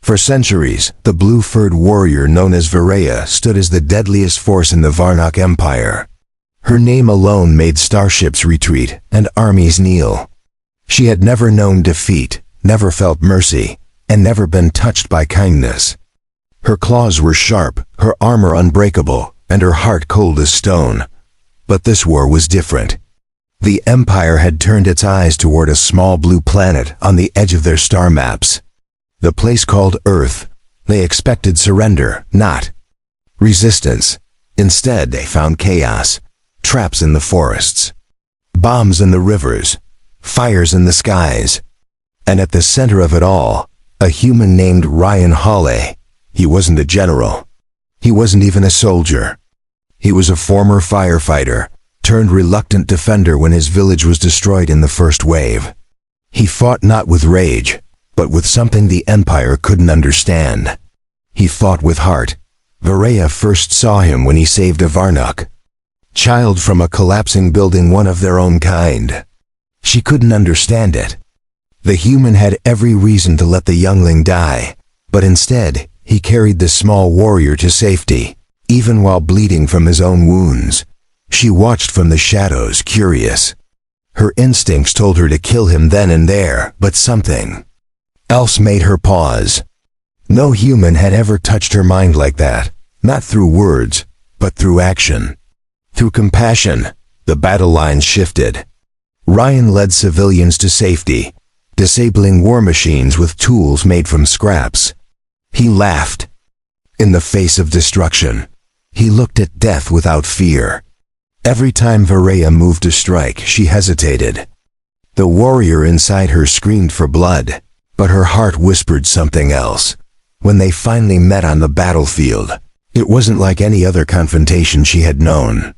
For centuries, the blue-furred warrior known as Varaya stood as the deadliest force in the Varnok Empire. Her name alone made starships retreat and armies kneel. She had never known defeat, never felt mercy, and never been touched by kindness. Her claws were sharp, her armor unbreakable, and her heart cold as stone. But this war was different. The Empire had turned its eyes toward a small blue planet on the edge of their star maps. The place called Earth. They expected surrender, not resistance. Instead, they found chaos, traps in the forests, bombs in the rivers, fires in the skies. And at the center of it all, a human named Ryan Hawley. He wasn't a general. He wasn't even a soldier. He was a former firefighter, turned reluctant defender when his village was destroyed in the first wave. He fought not with rage, but with something the Empire couldn't understand. He fought with heart. Varaya first saw him when he saved a Varnok child from a collapsing building, one of their own kind. She couldn't understand it. The human had every reason to let the youngling die, but instead, he carried the small warrior to safety, even while bleeding from his own wounds. She watched from the shadows, curious. Her instincts told her to kill him then and there, but something else made her pause. No human had ever touched her mind like that, not through words, but through action. Through compassion, the battle lines shifted. Ryan led civilians to safety, disabling war machines with tools made from scraps. He laughed. In the face of destruction, he looked at death without fear. Every time Varaya moved to strike, she hesitated. The warrior inside her screamed for blood, but her heart whispered something else. When they finally met on the battlefield, it wasn't like any other confrontation she had known.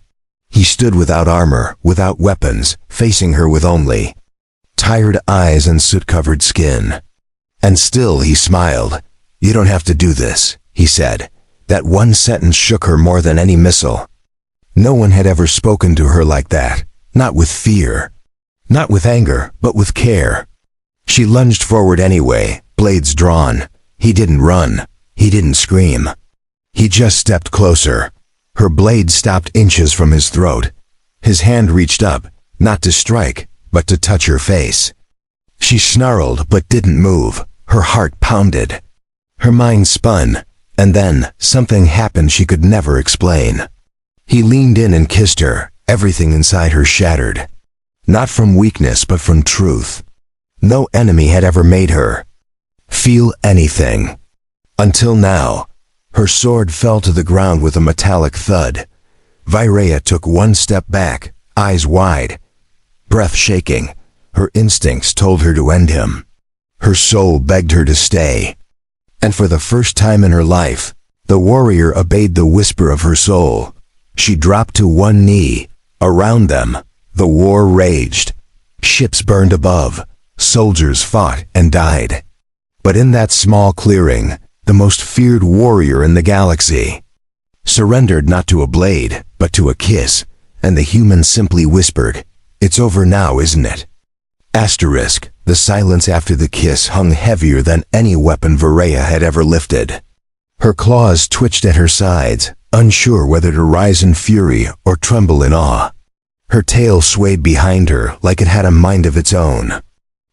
He stood without armor, without weapons, facing her with only tired eyes and soot-covered skin. And still he smiled. "You don't have to do this," he said. That one sentence shook her more than any missile. No one had ever spoken to her like that, not with fear, not with anger, but with care. She lunged forward anyway, blades drawn. He didn't run. He didn't scream. He just stepped closer. Her blade stopped inches from his throat. His hand reached up, not to strike, but to touch her face. She snarled but didn't move. Her heart pounded. Her mind spun, and then something happened she could never explain. He leaned in and kissed her, everything inside her shattered. Not from weakness but from truth. No enemy had ever made her feel anything. Until now. Her sword fell to the ground with a metallic thud. Varaya took one step back, eyes wide, breath shaking. Her instincts told her to end him. Her soul begged her to stay. And for the first time in her life, the warrior obeyed the whisper of her soul. She dropped to one knee. Around them, the war raged. Ships burned above. Soldiers fought and died. But in that small clearing, the most feared warrior in the galaxy surrendered not to a blade, but to a kiss, and the human simply whispered, "It's over now, isn't it?" Asterisk, the silence after the kiss hung heavier than any weapon Varaya had ever lifted. Her claws twitched at her sides, unsure whether to rise in fury or tremble in awe. Her tail swayed behind her like it had a mind of its own.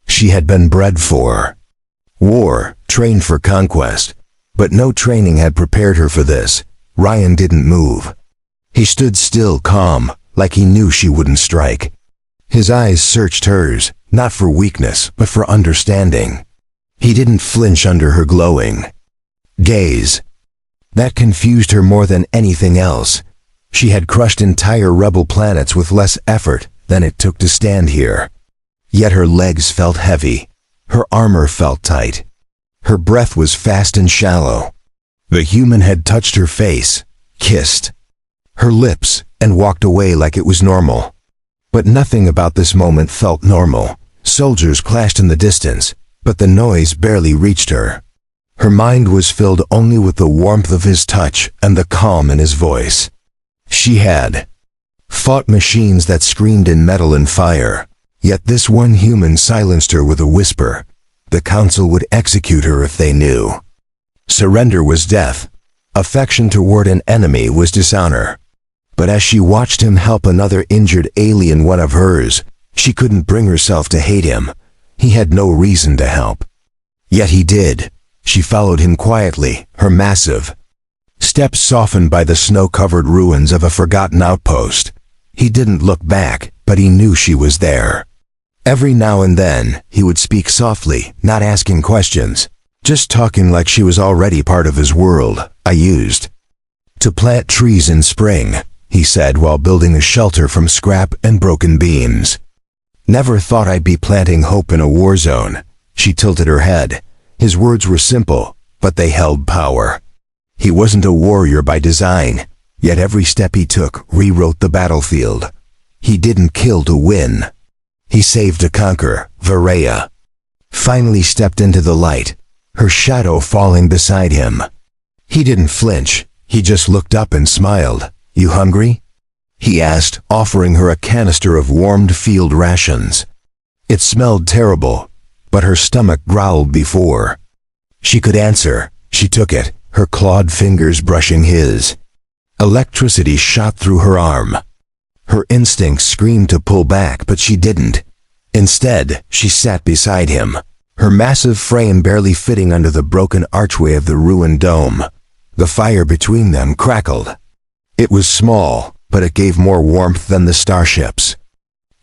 She had been bred for war, trained for conquest, but no training had prepared her for this. Ryan didn't move. He stood still, calm, like he knew she wouldn't strike. His eyes searched hers, not for weakness, but for understanding. He didn't flinch under her glowing gaze. That confused her more than anything else. She had crushed entire rebel planets with less effort than it took to stand here. Yet her legs felt heavy. Her armor felt tight. Her breath was fast and shallow. The human had touched her face, kissed her lips, and walked away like it was normal. But nothing about this moment felt normal. Soldiers clashed in the distance, but the noise barely reached her. Her mind was filled only with the warmth of his touch and the calm in his voice. She had fought machines that screamed in metal and fire, yet this one human silenced her with a whisper. The council would execute her if they knew. Surrender was death. Affection toward an enemy was dishonor. But as she watched him help another injured alien, one of hers, she couldn't bring herself to hate him. He had no reason to help. Yet he did. She followed him quietly, her massive steps softened by the snow-covered ruins of a forgotten outpost. He didn't look back, but he knew she was there. Every now and then, he would speak softly, not asking questions, just talking like she was already part of his world. "I used to plant trees in spring," he said while building a shelter from scrap and broken beams. "Never thought I'd be planting hope in a war zone." She tilted her head. His words were simple, but they held power. He wasn't a warrior by design, yet every step he took rewrote the battlefield. He didn't kill to win. He saved to conquer. Varaya finally stepped into the light, her shadow falling beside him. He didn't flinch. He just looked up and smiled. "You hungry?" he asked, offering her a canister of warmed field rations. It smelled terrible, but her stomach growled before she could answer. She took it, her clawed fingers brushing his. Electricity shot through her arm. Her instincts screamed to pull back, but she didn't. Instead, she sat beside him, her massive frame barely fitting under the broken archway of the ruined dome. The fire between them crackled. It was small, but it gave more warmth than the starships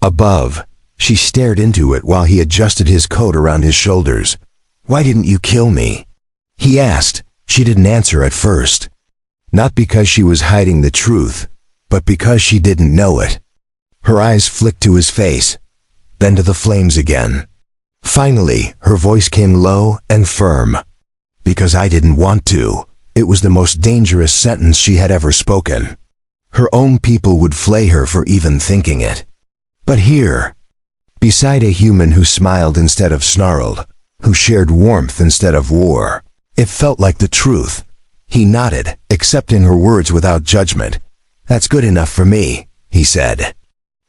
above. She stared into it while he adjusted his coat around his shoulders. "Why didn't you kill me?" he asked. She didn't answer at first. Not because she was hiding the truth, but because she didn't know it. Her eyes flicked to his face, then to the flames again. Finally, her voice came low and firm. "Because I didn't want to." It was the most dangerous sentence she had ever spoken. Her own people would flay her for even thinking it. But here, beside a human who smiled instead of snarled, who shared warmth instead of war, it felt like the truth. He nodded, accepting her words without judgment. "That's good enough for me," he said.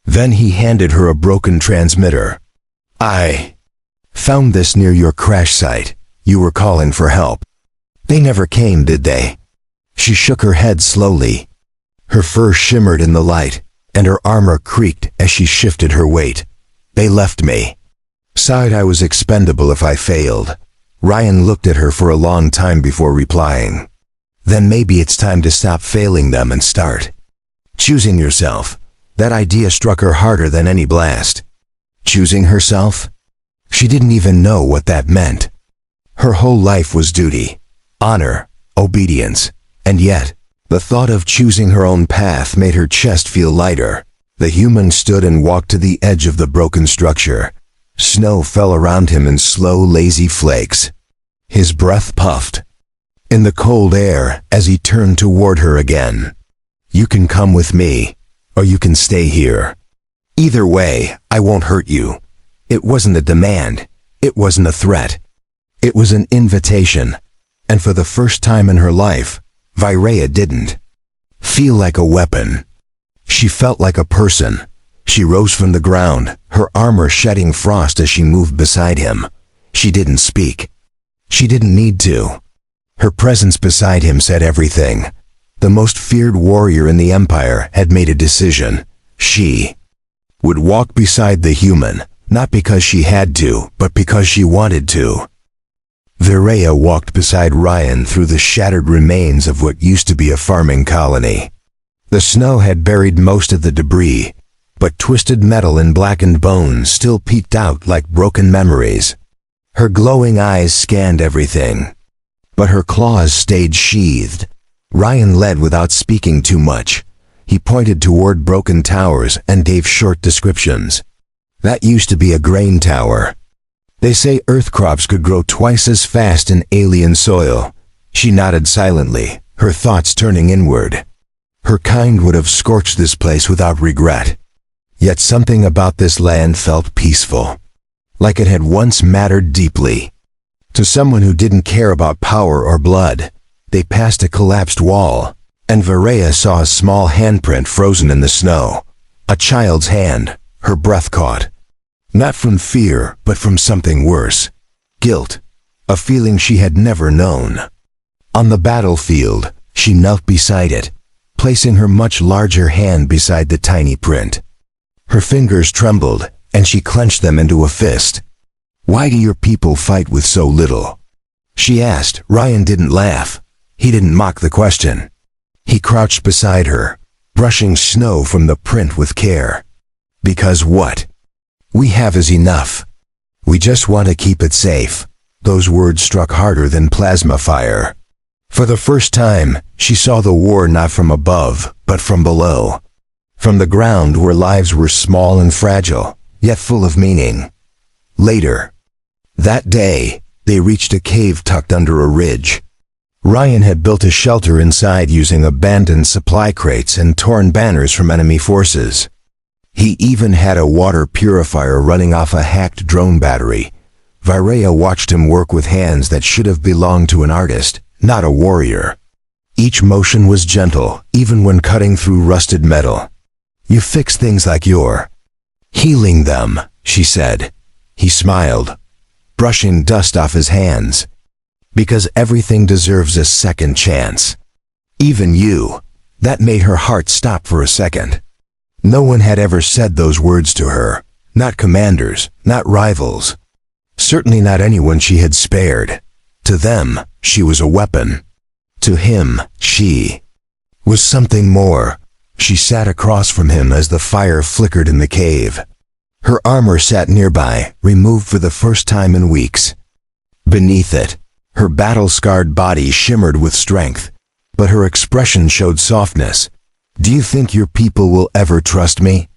Then he handed her a broken transmitter. "I found this near your crash site. You were calling for help." "They never came, did they?" She shook her head slowly. Her fur shimmered in the light, and her armor creaked as she shifted her weight. "They left me. Said I was expendable if I failed." Ryan looked at her for a long time before replying. "Then maybe it's time to stop failing them and start choosing yourself." That idea struck her harder than any blast. Choosing herself? She didn't even know what that meant. Her whole life was duty, honor, obedience, and yet, the thought of choosing her own path made her chest feel lighter. The human stood and walked to the edge of the broken structure. Snow fell around him in slow, lazy flakes. His breath puffed in the cold air as he turned toward her again. "You can come with me, or you can stay here. Either way, I won't hurt you." It wasn't a demand. It wasn't a threat. It was an invitation. And for the first time in her life, Varaya didn't feel like a weapon. She felt like a person. She rose from the ground, her armor shedding frost as she moved beside him. She didn't speak. She didn't need to. Her presence beside him said everything. The most feared warrior in the Empire had made a decision. She would walk beside the human, not because she had to, but because she wanted to. Varaya walked beside Ryan through the shattered remains of what used to be a farming colony. The snow had buried most of the debris, but twisted metal and blackened bones still peeked out like broken memories. Her glowing eyes scanned everything, but her claws stayed sheathed. Ryan led without speaking too much. He pointed toward broken towers and gave short descriptions. "That used to be a grain tower. They say earth crops could grow twice as fast in alien soil." She nodded silently, her thoughts turning inward. Her kind would have scorched this place without regret. Yet something about this land felt peaceful, like it had once mattered deeply. To someone who didn't care about power or blood, they passed a collapsed wall, and Varaya saw a small handprint frozen in the snow. A child's hand, her breath caught. Not from fear, but from something worse. Guilt. A feeling she had never known. On the battlefield, she knelt beside it, placing her much larger hand beside the tiny print. Her fingers trembled, and she clenched them into a fist. "Why do your people fight with so little?" she asked. Ryan didn't laugh. He didn't mock the question. He crouched beside her, brushing snow from the print with care. "Because what we have is enough. We just want to keep it safe." Those words struck harder than plasma fire. For the first time, she saw the war not from above, but from below. From the ground where lives were small and fragile, yet full of meaning. Later, that day, they reached a cave tucked under a ridge. Ryan had built a shelter inside using abandoned supply crates and torn banners from enemy forces. He even had a water purifier running off a hacked drone battery. Virea watched him work with hands that should have belonged to an artist, not a warrior. Each motion was gentle, even when cutting through rusted metal. "You fix things like you're healing them," she said. He smiled, brushing dust off his hands. "Because everything deserves a second chance. Even you." That made her heart stop for a second. No one had ever said those words to her. Not commanders, not rivals. Certainly not anyone she had spared. To them, she was a weapon. To him, she was something more. She sat across from him as the fire flickered in the cave. Her armor sat nearby, removed for the first time in weeks. Beneath it, her battle-scarred body shimmered with strength, but her expression showed softness. "Do you think your people will ever trust me?"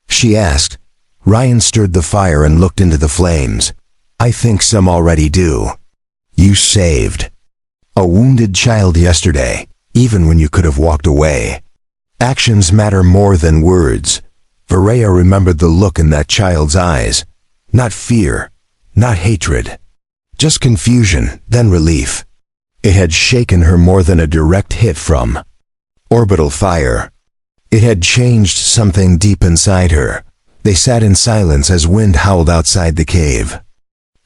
she asked. Ryan stirred the fire and looked into the flames. "I think some already do. You saved a wounded child yesterday, even when you could have walked away. Actions matter more than words." Virea remembered the look in that child's eyes. Not fear, not hatred. Just confusion, then relief. It had shaken her more than a direct hit from orbital fire. It had changed something deep inside her. They sat in silence as wind howled outside the cave.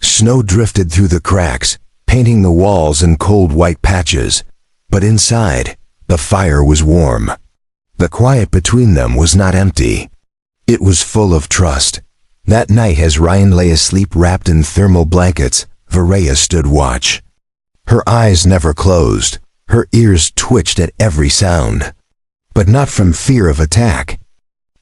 Snow drifted through the cracks, painting the walls in cold white patches. But inside, the fire was warm. The quiet between them was not empty. It was full of trust. That night, as Ryan lay asleep wrapped in thermal blankets, Virea stood watch. Her eyes never closed. Her ears twitched at every sound. But not from fear of attack.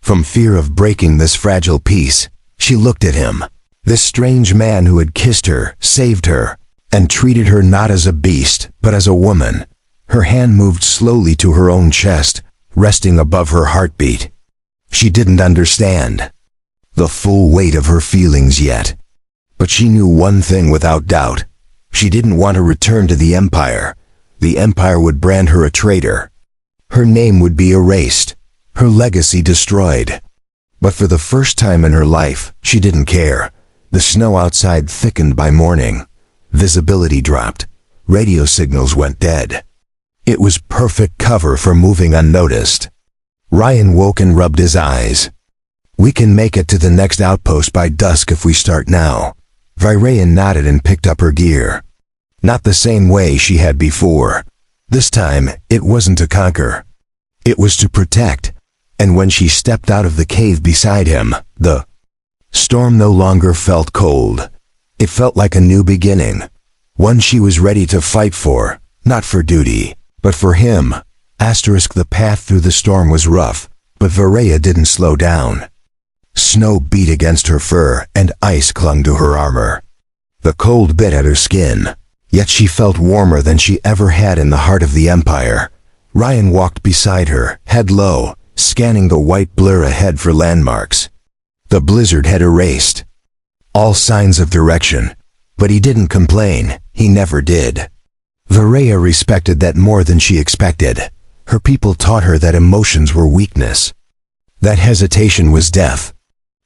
From fear of breaking this fragile peace. She looked at him. This strange man who had kissed her, saved her, and treated her not as a beast, but as a woman. Her hand moved slowly to her own chest, resting above her heartbeat. She didn't understand the full weight of her feelings yet. But she knew one thing without doubt. She didn't want to return to the Empire. The Empire would brand her a traitor. Her name would be erased, her legacy destroyed. But for the first time in her life, she didn't care. The snow outside thickened by morning. Visibility dropped. Radio signals went dead. It was perfect cover for moving unnoticed. Ryan woke and rubbed his eyes. "We can make it to the next outpost by dusk if we start now." Virea nodded and picked up her gear. Not the same way she had before. This time, it wasn't to conquer. It was to protect. And when she stepped out of the cave beside him, the storm no longer felt cold. It felt like a new beginning. One she was ready to fight for, not for duty, but for him. The path through the storm was rough, but Virea didn't slow down. Snow beat against her fur and ice clung to her armor. The cold bit at her skin, yet she felt warmer than she ever had in the heart of the Empire. Ryan walked beside her, head low, scanning the white blur ahead for landmarks. The blizzard had erased all signs of direction, but he didn't complain. He never did. Virea respected that more than she expected. Her people taught her that emotions were weakness, that hesitation was death.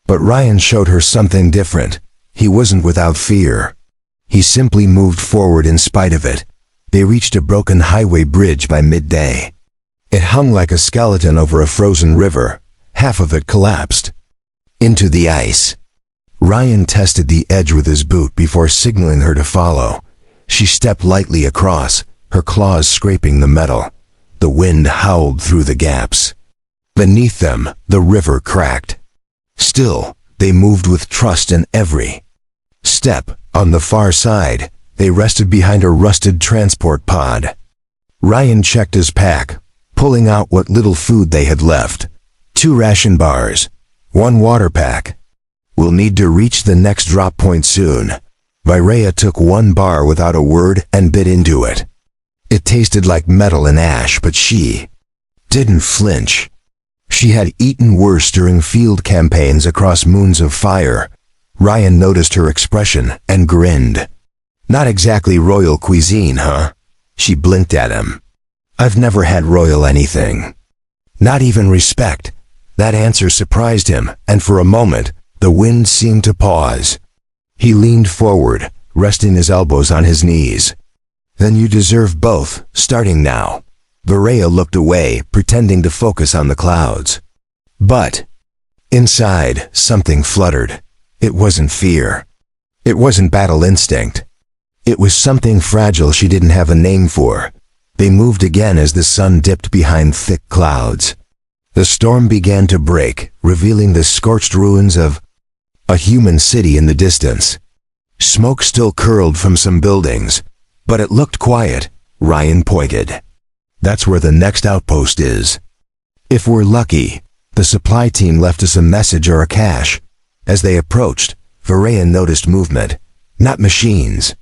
But Ryan showed her something different. He wasn't without fear. He simply moved forward in spite of it. They reached a broken highway bridge by midday. It hung like a skeleton over a frozen river. Half of it collapsed into the ice. Ryan tested the edge with his boot before signaling her to follow. She stepped lightly across, her claws scraping the metal. The wind howled through the gaps. Beneath them, the river cracked. Still, they moved with trust in every step. On the far side, they rested behind a rusted transport pod. Ryan checked his pack, pulling out what little food they had left. 2 ration bars, 1 water pack. We'll need to reach the next drop point soon. Virea took 1 bar without a word and bit into it. It tasted like metal and ash, but she didn't flinch. She had eaten worse during field campaigns across moons of fire. Ryan noticed her expression and grinned. Not exactly royal cuisine, huh? She blinked at him. I've never had royal anything. Not even respect. That answer surprised him, and for a moment, the wind seemed to pause. He leaned forward, resting his elbows on his knees. Then you deserve both, starting now. Virea looked away, pretending to focus on the clouds. But inside, something fluttered. It wasn't fear. It wasn't battle instinct. It was something fragile she didn't have a name for. They moved again as the sun dipped behind thick clouds. The storm began to break, revealing the scorched ruins of a human city in the distance. Smoke still curled from some buildings, but it looked quiet. Ryan pointed. That's where the next outpost is. If we're lucky, the supply team left us a message or a cache. As they approached, Virea noticed movement. Not machines.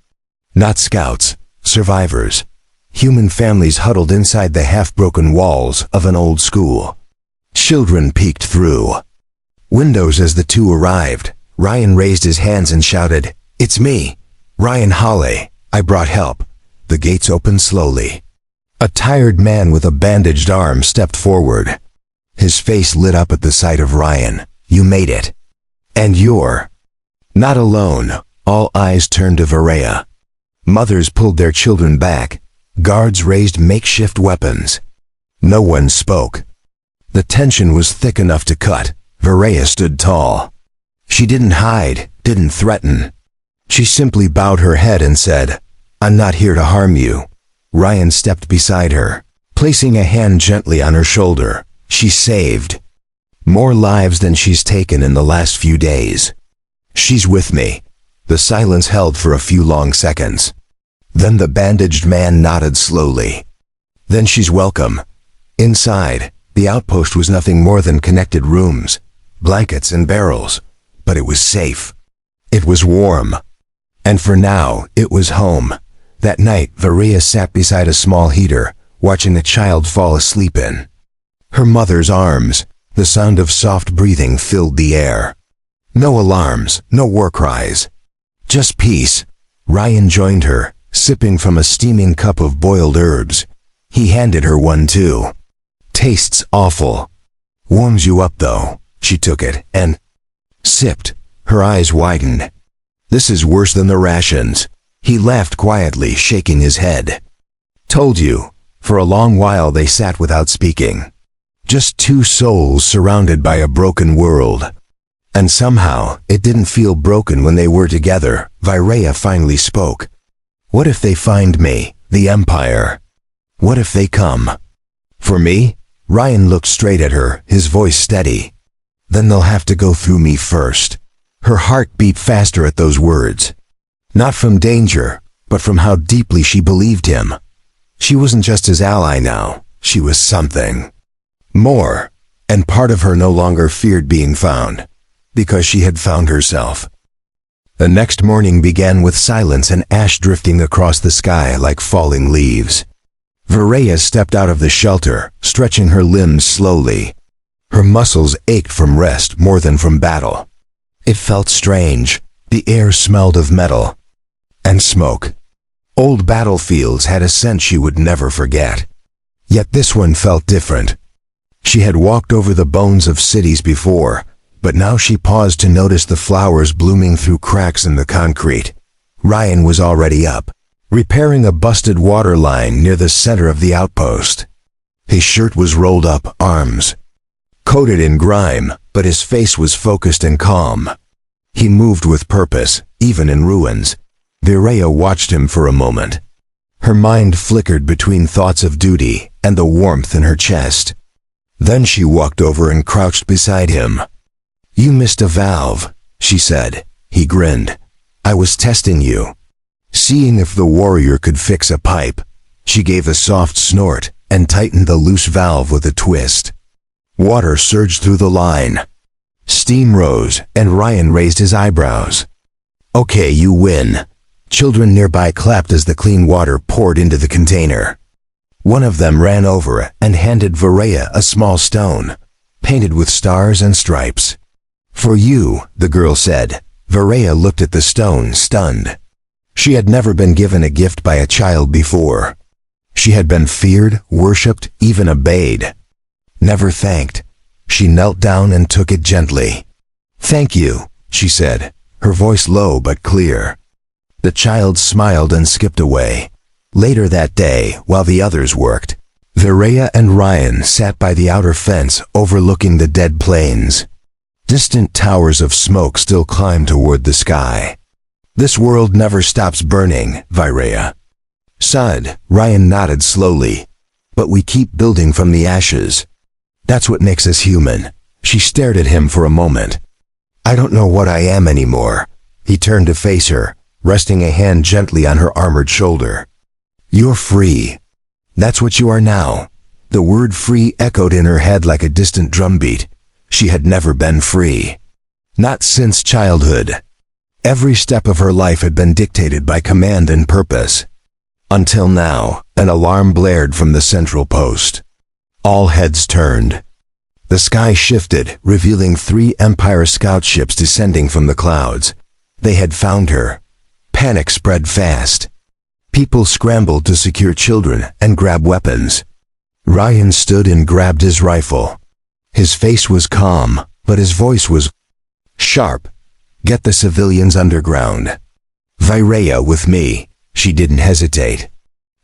Not scouts. Survivors. Human families huddled inside the half-broken walls of an old school. Children peeked through windows as the 2 arrived. Ryan raised his hands and shouted, "It's me, Ryan Hawley. I brought help." The gates opened slowly. A tired man with a bandaged arm stepped forward. His face lit up at the sight of Ryan. "You made it. And you're not alone." All eyes turned to Virea. Mothers pulled their children back. Guards raised makeshift weapons. No one spoke. The tension was thick enough to cut. Virea stood tall. She didn't hide, didn't threaten. She simply bowed her head and said, "I'm not here to harm you." Ryan stepped beside her, placing a hand gently on her shoulder. She saved more lives than she's taken in the last few days. She's with me. The silence held for a few long seconds. Then the bandaged man nodded slowly. Then she's welcome. Inside, the outpost was nothing more than connected rooms, blankets and barrels. But it was safe. It was warm. And for now, it was home. That night, Virea sat beside a small heater, watching a child fall asleep in her mother's arms. The sound of soft breathing filled the air. No alarms, no war cries. Just peace. Ryan joined her, sipping from a steaming cup of boiled herbs. He handed her one too. "Tastes awful. Warms you up though." She took it and sipped. Her eyes widened. "This is worse than the rations." He laughed quietly, shaking his head. "Told you." For a long while they sat without speaking. Just 2 souls surrounded by a broken world. And somehow, it didn't feel broken when they were together. Virea finally spoke. "What if they find me, the Empire? What if they come for me?" Ryan looked straight at her, his voice steady. "Then they'll have to go through me first." Her heart beat faster at those words. Not from danger, but from how deeply she believed him. She wasn't just his ally now. She was something more. And part of her no longer feared being found, because she had found herself. The next morning began with silence and ash drifting across the sky like falling leaves. Virea stepped out of the shelter, stretching her limbs slowly. Her muscles ached from rest more than from battle. It felt strange. The air smelled of metal and smoke. Old battlefields had a scent she would never forget. Yet this one felt different. She had walked over the bones of cities before, but now she paused to notice the flowers blooming through cracks in the concrete. Ryan was already up, repairing a busted water line near the center of the outpost. His shirt was rolled up, arms coated in grime, but his face was focused and calm. He moved with purpose, even in ruins. Virea watched him for a moment. Her mind flickered between thoughts of duty and the warmth in her chest. Then she walked over and crouched beside him. "You missed a valve," she said. He grinned. "I was testing you. Seeing if the warrior could fix a pipe." She gave a soft snort and tightened the loose valve with a twist. Water surged through the line. Steam rose, and Ryan raised his eyebrows. "Okay, you win." Children nearby clapped as the clean water poured into the container. One of them ran over and handed Varaya a small stone, painted with stars and stripes. "For you," the girl said. Varaya looked at the stone, stunned. She had never been given a gift by a child before. She had been feared, worshipped, even obeyed. Never thanked. She knelt down and took it gently. "Thank you," she said, her voice low but clear. The child smiled and skipped away. Later that day, while the others worked, Varaya and Ryan sat by the outer fence overlooking the dead plains. Distant towers of smoke still climbed toward the sky. "This world never stops burning, Varaya." "Sud," Ryan nodded slowly. "But we keep building from the ashes. That's what makes us human." She stared at him for a moment. "I don't know what I am anymore." He turned to face her, resting a hand gently on her armored shoulder. "You're free. That's what you are now." The word free echoed in her head like a distant drumbeat. She had never been free. Not since childhood. Every step of her life had been dictated by command and purpose. Until now, an alarm blared from the central post. All heads turned. The sky shifted, revealing 3 Empire scout ships descending from the clouds. They had found her. Panic spread fast. People scrambled to secure children and grab weapons. Ryan stood and grabbed his rifle. His face was calm, but his voice was sharp. "Get the civilians underground." "Varaya with me." She didn't hesitate.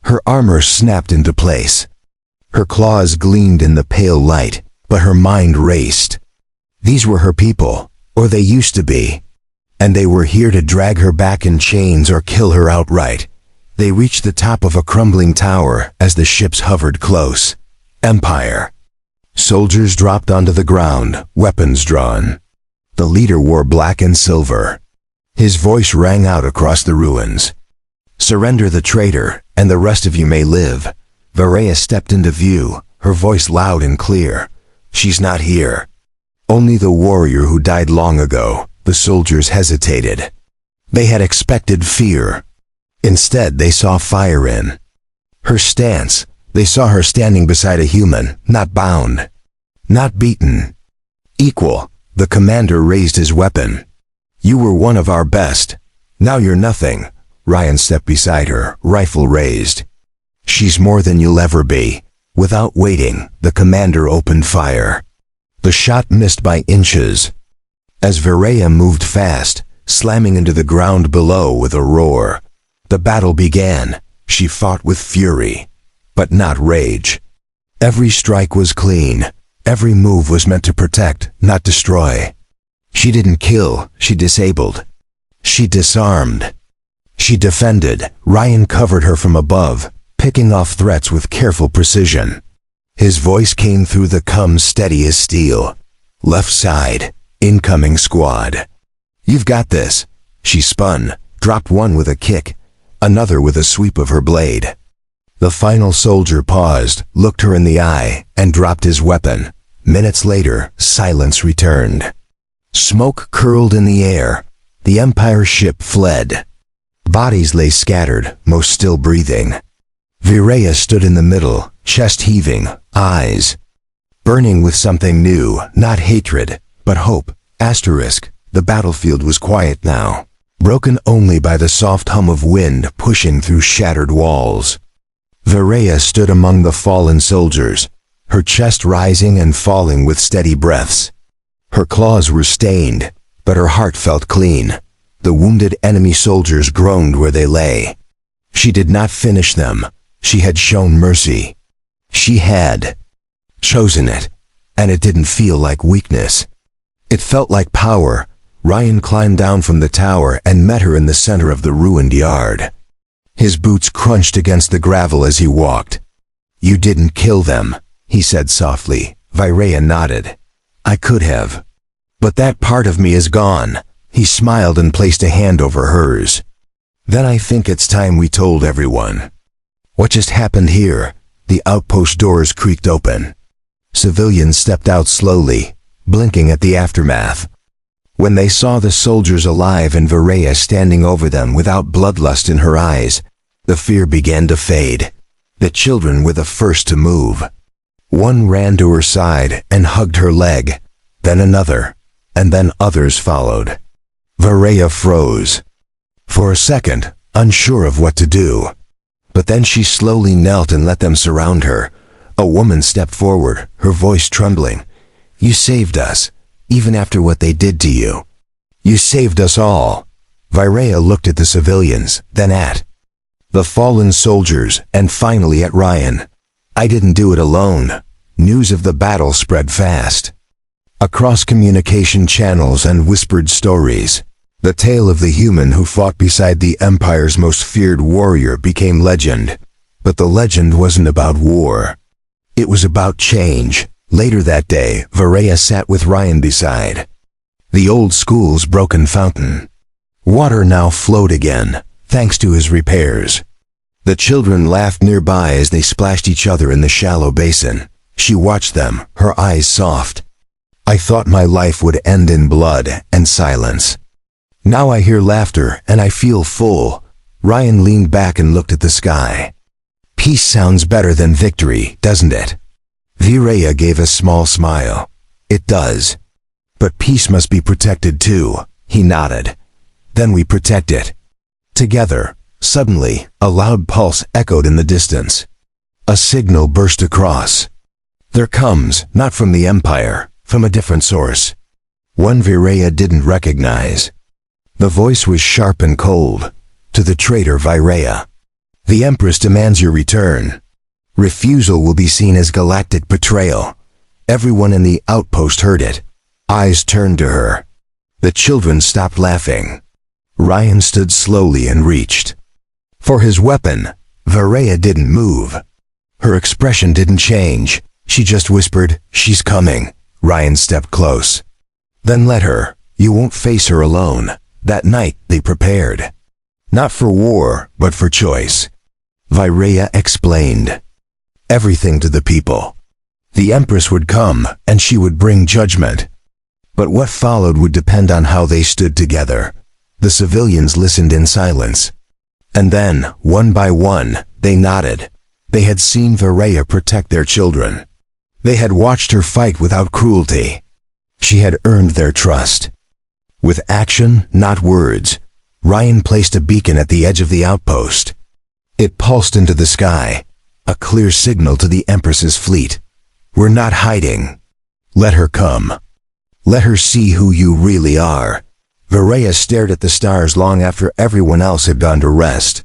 Her armor snapped into place. Her claws gleamed in the pale light, but her mind raced. These were her people, or they used to be. And they were here to drag her back in chains or kill her outright. They reached the top of a crumbling tower as the ships hovered close. Empire. Soldiers dropped onto the ground, weapons drawn. The leader wore black and silver. His voice rang out across the ruins. "Surrender the traitor, and the rest of you may live." Varaya stepped into view, her voice loud and clear. "She's not here." "Only the warrior who died long ago." The soldiers hesitated. They had expected fear. Instead, they saw fire in her stance. They saw her standing beside a human, not bound, not beaten. Equal. The commander raised his weapon. "You were one of our best. Now you're nothing." Ryan stepped beside her, rifle raised. "She's more than you'll ever be." Without waiting, the commander opened fire. The shot missed by inches. As Varaya moved fast, slamming into the ground below with a roar. The battle began. She fought with fury, but not rage. Every strike was clean. Every move was meant to protect, not destroy. She didn't kill, she disabled. She disarmed. She defended. Ryan covered her from above, picking off threats with careful precision. His voice came through the cum steady as steel. "Left side. Incoming squad." "You've got this." She spun, dropped one with a kick, another with a sweep of her blade. The final soldier paused, looked her in the eye, and dropped his weapon. Minutes later, silence returned. Smoke curled in the air. The Empire ship fled. Bodies lay scattered, most still breathing. Varaya stood in the middle, chest heaving, eyes burning with something new, not hatred, but hope. Asterisk. The battlefield was quiet now, broken only by the soft hum of wind pushing through shattered walls. Varaya stood among the fallen soldiers, her chest rising and falling with steady breaths. Her claws were stained, but her heart felt clean. The wounded enemy soldiers groaned where they lay. She did not finish them. She had shown mercy. She had chosen it, and it didn't feel like weakness. It felt like power. Ryan climbed down from the tower and met her in the center of the ruined yard. His boots crunched against the gravel as he walked. "You didn't kill them," he said softly. Virea nodded. "I could have. But that part of me is gone." He smiled and placed a hand over hers. "Then I think it's time we told everyone." What just happened here? The outpost doors creaked open. Civilians stepped out slowly, blinking at the aftermath. When they saw the soldiers alive and Virea standing over them without bloodlust in her eyes, the fear began to fade. The children were the first to move. One ran to her side and hugged her leg, then another, and then others followed. Virea froze. For a second, unsure of what to do. But then she slowly knelt and let them surround her. A woman stepped forward, her voice trembling. "You saved us, even after what they did to you. You saved us all." Virea looked at the civilians, then at the fallen soldiers, and finally at Ryan. "I didn't do it alone." News of the battle spread fast. Across communication channels and whispered stories, the tale of the human who fought beside the Empire's most feared warrior became legend. But the legend wasn't about war. It was about change. Later that day, Virea sat with Ryan beside the old school's broken fountain. Water now flowed again, thanks to his repairs. The children laughed nearby as they splashed each other in the shallow basin. She watched them, her eyes soft. "I thought my life would end in blood and silence. Now I hear laughter and I feel full." Ryan leaned back and looked at the sky. "Peace sounds better than victory, doesn't it?" Virea gave a small smile. "It does. But peace must be protected too." He nodded. "Then we protect it. Together." Suddenly, a loud pulse echoed in the distance. A signal burst across. There comes, not from the Empire, from a different source. One Virea didn't recognize. The voice was sharp and cold. "To the traitor Virea. The Empress demands your return. Refusal will be seen as galactic betrayal." Everyone in the outpost heard it. Eyes turned to her. The children stopped laughing. Ryan stood slowly and reached for his weapon. Virea didn't move. Her expression didn't change. She just whispered, "She's coming." Ryan stepped close. "Then let her. You won't face her alone." That night, they prepared. Not for war, but for choice. Virea explained everything to the people. The Empress would come, and she would bring judgment. But what followed would depend on how they stood together. The civilians listened in silence. And then, one by one, they nodded. They had seen Virea protect their children. They had watched her fight without cruelty. She had earned their trust. With action, not words, Ryan placed a beacon at the edge of the outpost. It pulsed into the sky, a clear signal to the Empress's fleet. "We're not hiding. Let her come. Let her see who you really are." Virea stared at the stars long after everyone else had gone to rest.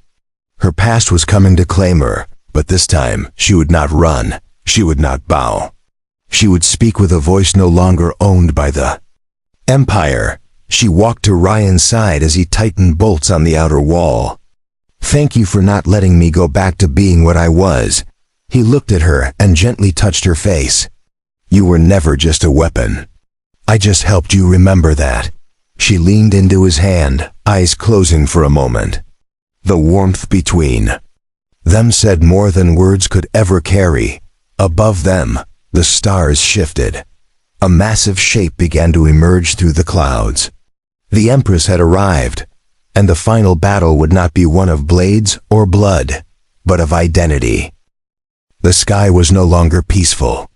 Her past was coming to claim her, but this time she would not run. She would not bow. She would speak with a voice no longer owned by the Empire. She walked to Ryan's side as he tightened bolts on the outer wall. "Thank you for not letting me go back to being what I was." He looked at her and gently touched her face. "You were never just a weapon. I just helped you remember that." She leaned into his hand, eyes closing for a moment. The warmth between them said more than words could ever carry. Above them, the stars shifted. A massive shape began to emerge through the clouds. The Empress had arrived, and the final battle would not be one of blades or blood, but of identity. The sky was no longer peaceful.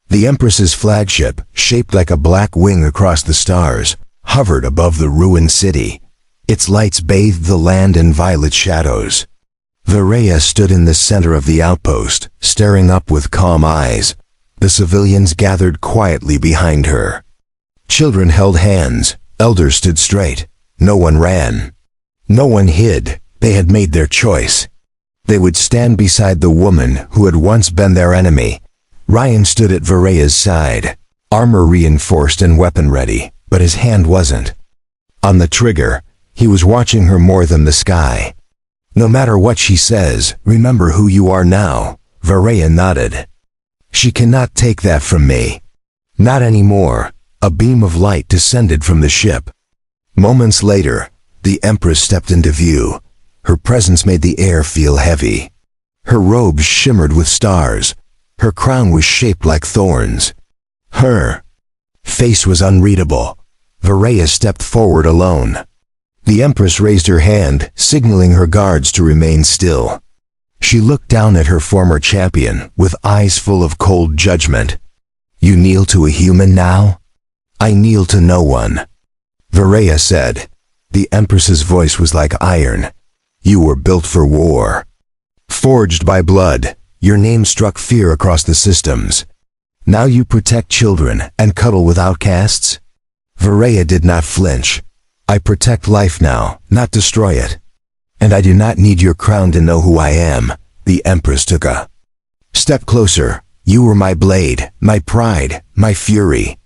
The Empress's flagship, shaped like a black wing across the stars, hovered above the ruined city. Its lights bathed the land in violet shadows. Virea stood in the center of the outpost, staring up with calm eyes. The civilians gathered quietly behind her. Children held hands, elders stood straight. No one ran. No one hid. They had made their choice. They would stand beside the woman who had once been their enemy. Ryan stood at Virea's side, armor reinforced and weapon ready, but his hand wasn't on the trigger. He was watching her more than the sky. No matter what she says, remember who you are now. Varaya nodded. She cannot take that from me. Not anymore. A beam of light descended from the ship. Moments later, the Empress stepped into view. Her presence made the air feel heavy. Her robes shimmered with stars. Her crown was shaped like thorns. Her face was unreadable. Varaya stepped forward alone. The Empress raised her hand, signaling her guards to remain still. She looked down at her former champion with eyes full of cold judgment. You kneel to a human now? I kneel to no one. Varaya said. The Empress's voice was like iron. You were built for war. Forged by blood, your name struck fear across the systems. Now you protect children and cuddle with outcasts? Varaya did not flinch. I protect life now, not destroy it. And I do not need your crown to know who I am. The Empress took a step closer. You were my blade, my pride, my fury.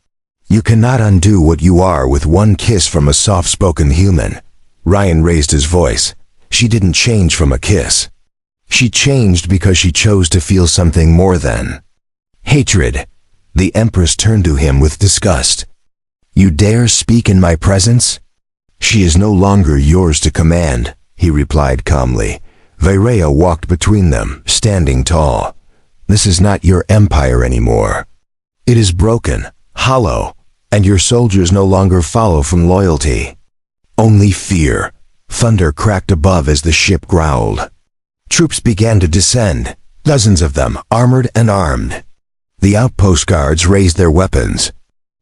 You cannot undo what you are with one kiss from a soft-spoken human. Ryan raised his voice. She didn't change from a kiss. She changed because she chose to feel something more than hatred. The Empress turned to him with disgust. You dare speak in my presence? She is no longer yours to command, he replied calmly. Varaya walked between them, standing tall. This is not your empire anymore. It is broken, hollow, and your soldiers no longer follow from loyalty. Only fear. Thunder cracked above as the ship growled. Troops began to descend, dozens of them, armored and armed. The outpost guards raised their weapons.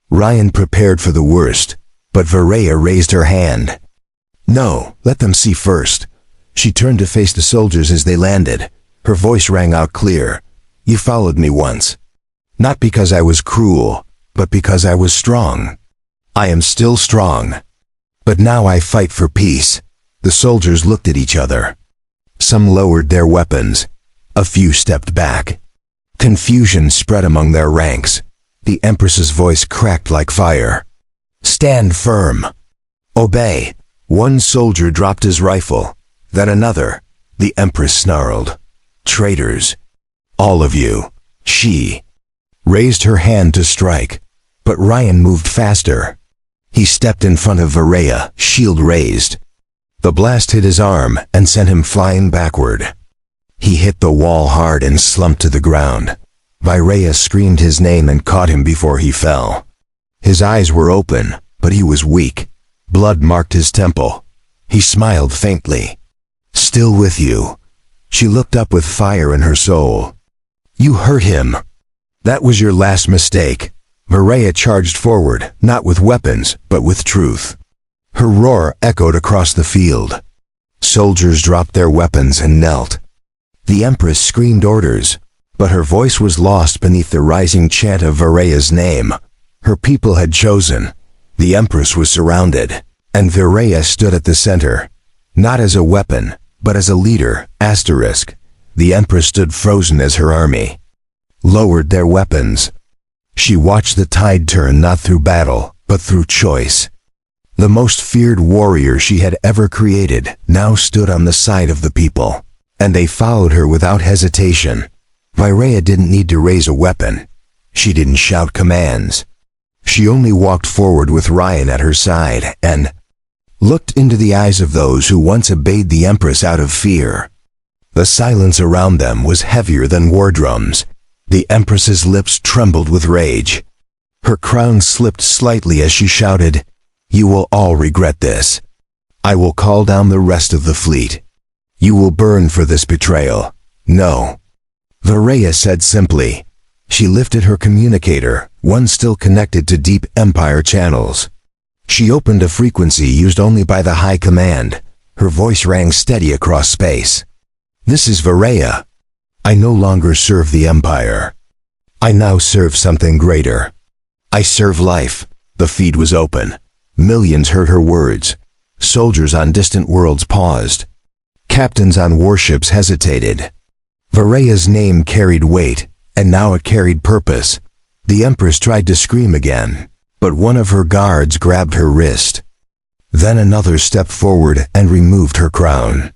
Ryan prepared for the worst, but Varaya raised her hand. No, let them see first. She turned to face the soldiers as they landed. Her voice rang out clear. You followed me once. Not because I was cruel, but because I was strong. I am still strong. But now I fight for peace. The soldiers looked at each other. Some lowered their weapons. A few stepped back. Confusion spread among their ranks. The Empress's voice cracked like fire. Stand firm. Obey. One soldier dropped his rifle. Then another. The Empress snarled. Traitors. All of you. She raised her hand to strike, but Ryan moved faster. He stepped in front of Varaya, shield raised. The blast hit his arm and sent him flying backward. He hit the wall hard and slumped to the ground. Varaya screamed his name and caught him before he fell. His eyes were open, but he was weak. Blood marked his temple. He smiled faintly. Still with you. She looked up with fire in her soul. You hurt him. That was your last mistake. Varaya charged forward, not with weapons, but with truth. Her roar echoed across the field. Soldiers dropped their weapons and knelt. The Empress screamed orders, but her voice was lost beneath the rising chant of Varaya's name. Her people had chosen. The Empress was surrounded, and Varaya stood at the center. Not as a weapon, but as a leader. Asterisk. The Empress stood frozen as her army lowered their weapons. She watched the tide turn not through battle, but through choice. The most feared warrior she had ever created now stood on the side of the people, and they followed her without hesitation. Varaya didn't need to raise a weapon. She didn't shout commands. She only walked forward with Ryan at her side and looked into the eyes of those who once obeyed the Empress out of fear. The silence around them was heavier than war drums. The Empress's lips trembled with rage. Her crown slipped slightly as she shouted, "You will all regret this. I will call down the rest of the fleet. You will burn for this betrayal." No. Varaya said simply. She lifted her communicator, one still connected to deep Empire channels. She opened a frequency used only by the High Command. Her voice rang steady across space. This is Varaya. I no longer serve the Empire. I now serve something greater. I serve life. The feed was open. Millions heard her words. Soldiers on distant worlds paused. Captains on warships hesitated. Varaya's name carried weight, and now it carried purpose. The Empress tried to scream again, but one of her guards grabbed her wrist. Then another stepped forward and removed her crown.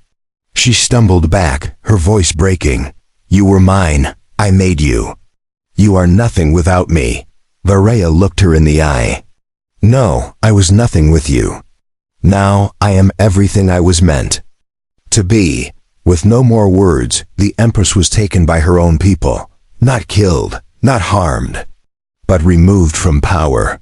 She stumbled back, her voice breaking. "You were mine. I made you. You are nothing without me." Varaya looked her in the eye. "No, I was nothing with you. Now I am everything I was meant to be." With no more words, the Empress was taken by her own people. Not killed, not harmed, but removed from power.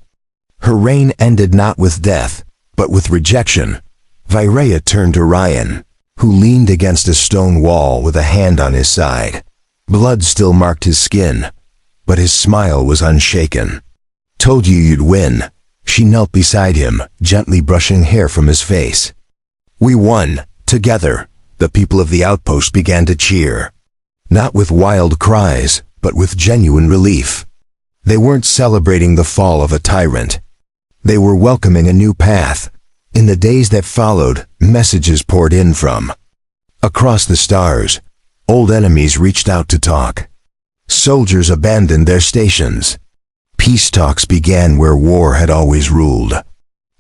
Her reign ended not with death, but with rejection. Varaya turned to Ryan, who leaned against a stone wall with a hand on his side. Blood still marked his skin, but his smile was unshaken. "Told you you'd win." She knelt beside him, gently brushing hair from his face. "We won, together." The people of the outpost began to cheer. Not with wild cries, but with genuine relief. They weren't celebrating the fall of a tyrant. They were welcoming a new path. In the days that followed, messages poured in from across the stars. Old enemies reached out to talk. Soldiers abandoned their stations. Peace talks began where war had always ruled.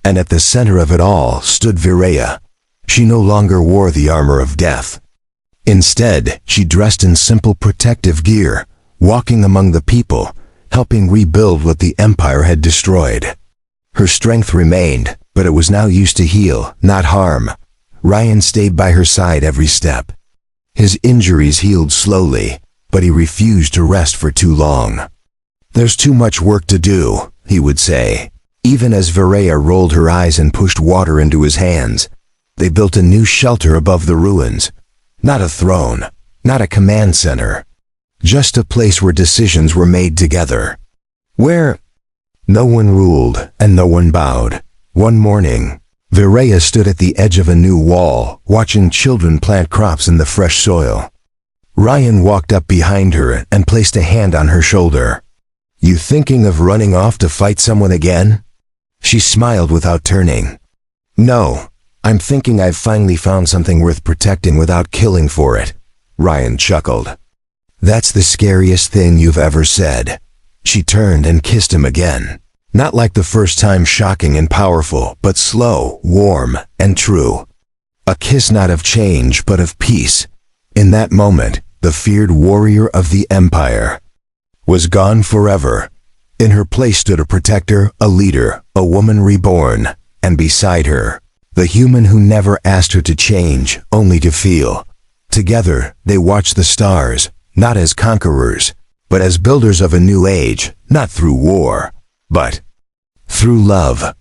And at the center of it all stood Viraya. She no longer wore the armor of death. Instead, she dressed in simple protective gear, walking among the people, helping rebuild what the Empire had destroyed. Her strength remained, but it was now used to heal, not harm. Ryan stayed by her side every step. His injuries healed slowly, but he refused to rest for too long. "There's too much work to do," he would say. Even as Viraya rolled her eyes and pushed water into his hands, they built a new shelter above the ruins. Not a throne, not a command center. Just a place where decisions were made together. Where no one ruled and no one bowed. One morning, Viraya stood at the edge of a new wall, watching children plant crops in the fresh soil. Ryan walked up behind her and placed a hand on her shoulder. "You thinking of running off to fight someone again?" She smiled without turning. "No. I'm thinking I've finally found something worth protecting without killing for it." Ryan chuckled. "That's the scariest thing you've ever said." She turned and kissed him again. Not like the first time, shocking and powerful, but slow, warm, and true. A kiss not of change, but of peace. In that moment, the feared warrior of the Empire was gone forever. In her place stood a protector, a leader, a woman reborn, and beside her, the human who never asked her to change, only to feel. Together, they watched the stars, not as conquerors, but as builders of a new age, not through war, but through love.